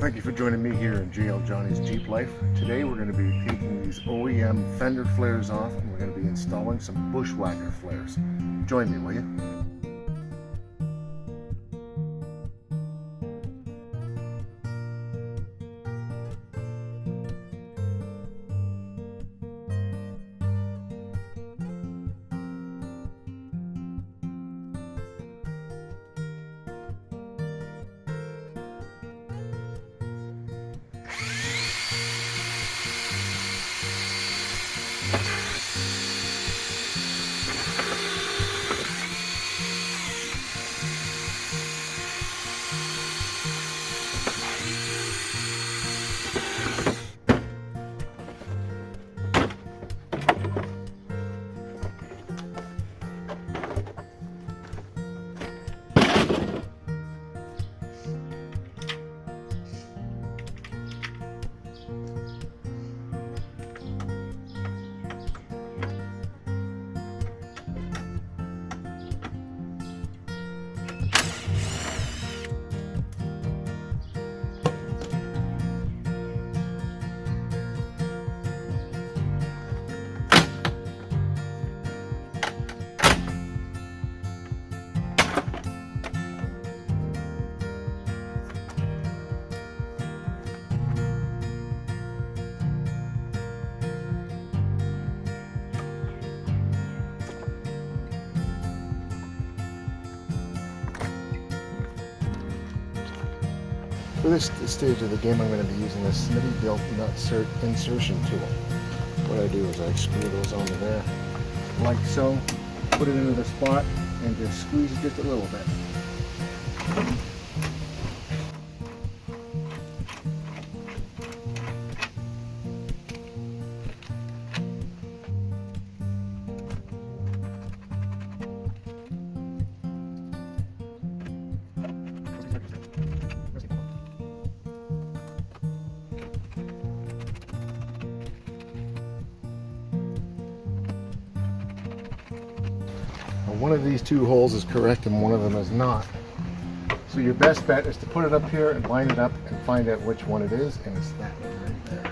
Thank you for joining me here in JL Johnny's Jeep Life. Today we're going to be taking these OEM Fender flares off and we're going to be installing some Bushwacker flares. Join me, will you? For this stage of the game, I'm going to be using this Smitty-built nut insertion tool. What I do is I screw those onto there, like so, put it into the spot, and just squeeze it just a little bit. One of these two holes is correct and one of them is not. So your best bet is to put it up here and line it up and find out which one it is, and it's that one right there.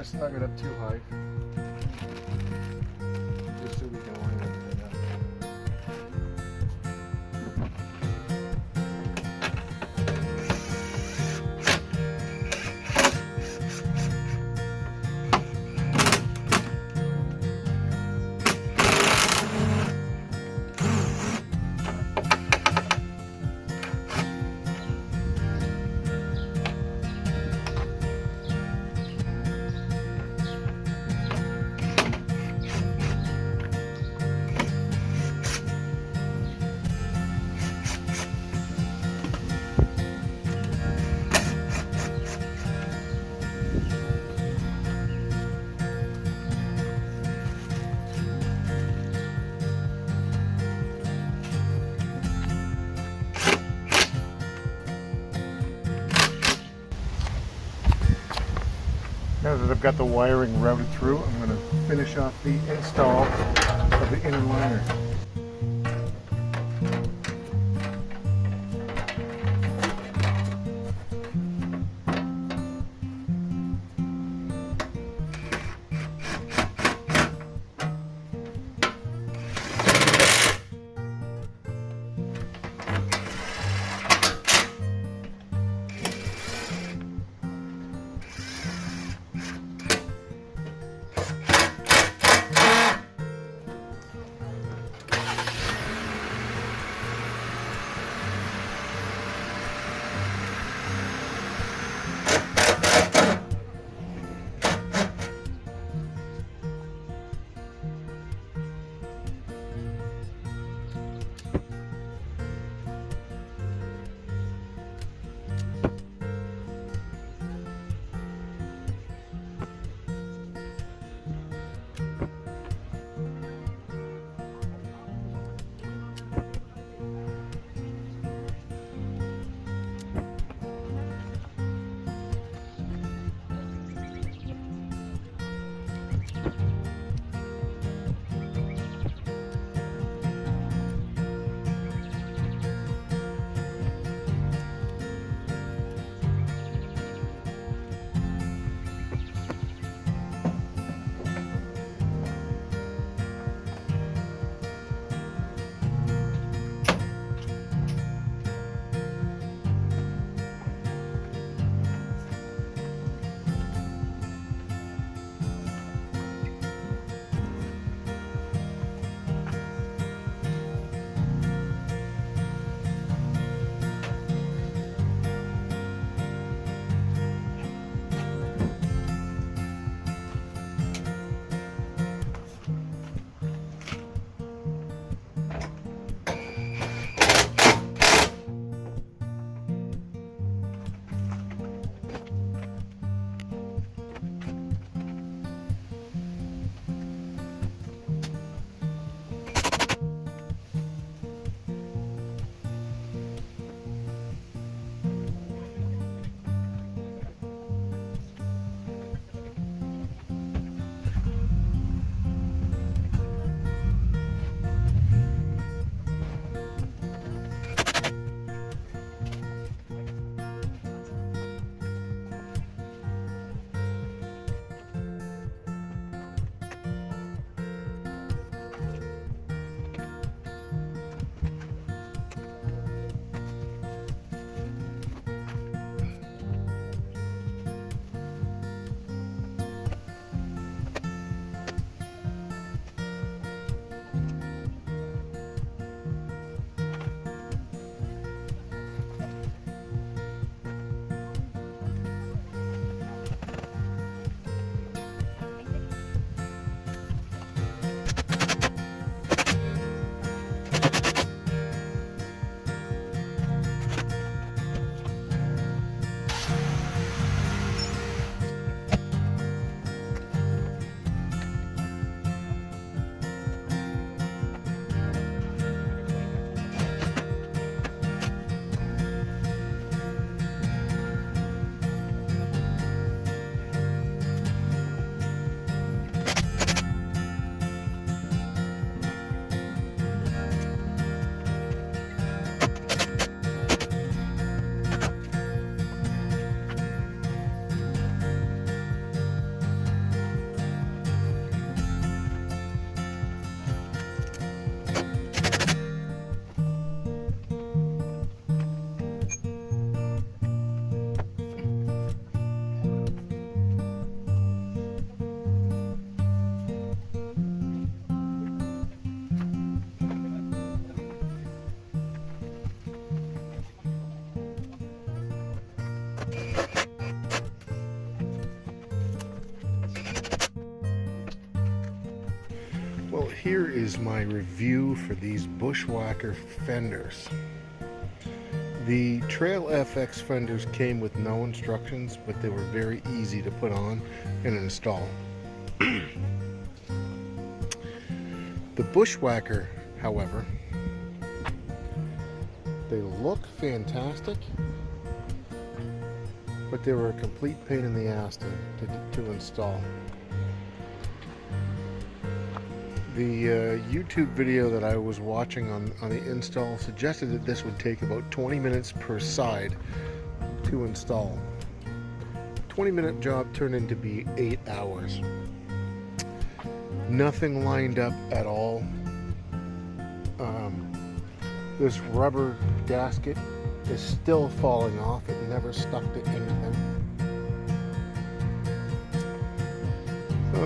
Snug it up too high, just so we can line everything up. Now that I've got the wiring routed through, I'm going to finish off the install of the inner liner. here is my review for these Bushwacker fenders. The Trail FX fenders came with no instructions, but they were very easy to put on and install. The Bushwacker, however, they look fantastic, but they were a complete pain in the ass to install. The YouTube video that I was watching on the install suggested that this would take about 20 minutes per side to install. 20-minute job turned into be 8 hours. Nothing lined up at all. This rubber gasket is still falling off. It never stuck to anything.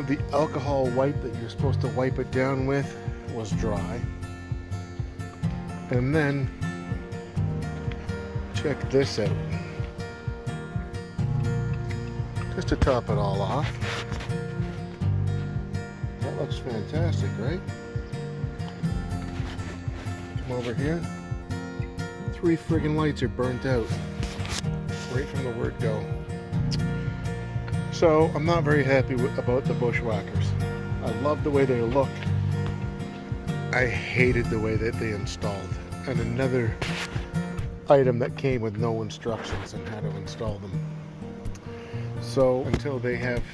The alcohol wipe that you're supposed to wipe it down with was dry. And then check this out. Just to top it all off. That looks fantastic, right? Come over here. 3 friggin' lights are burnt out right from the word go. So I'm not very happy about the Bushwackers. I love the way they look. I hated the way that they installed. And another item that came with no instructions on how to install them. So until they have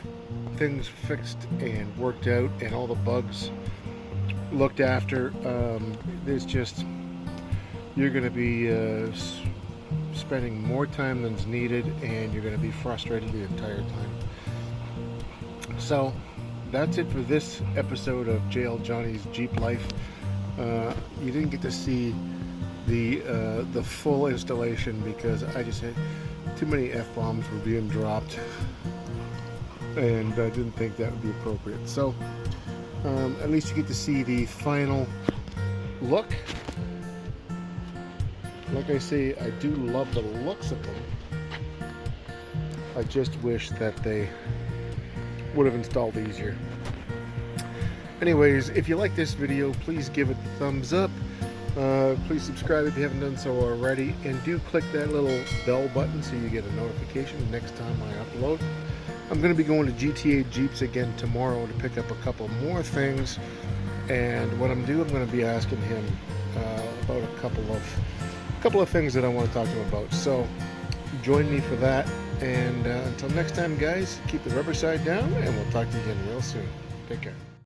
things fixed and worked out and all the bugs looked after, there's just, you're going to be spending more time than's needed, and you're going to be frustrated the entire time. So that's it for this episode of JL Johnny's Jeep Life. You didn't get to see the full installation because I just had too many F-bombs were being dropped, and I didn't think that would be appropriate. So at least you get to see the final look. Like I say, I do love the looks of them. I just wish that they would have installed easier. Anyways, if you like this video, please give it a thumbs up. Please subscribe if you haven't done so already, and do click that little bell button so you get a notification next time I upload. I'm going to be going to GTA Jeeps again tomorrow to pick up a couple more things, and when I'm due, I'm going to be asking him about a couple of things that I want to talk to him about. So join me for that, and until next time, guys, keep the rubber side down, and we'll talk to you again real soon. Take care.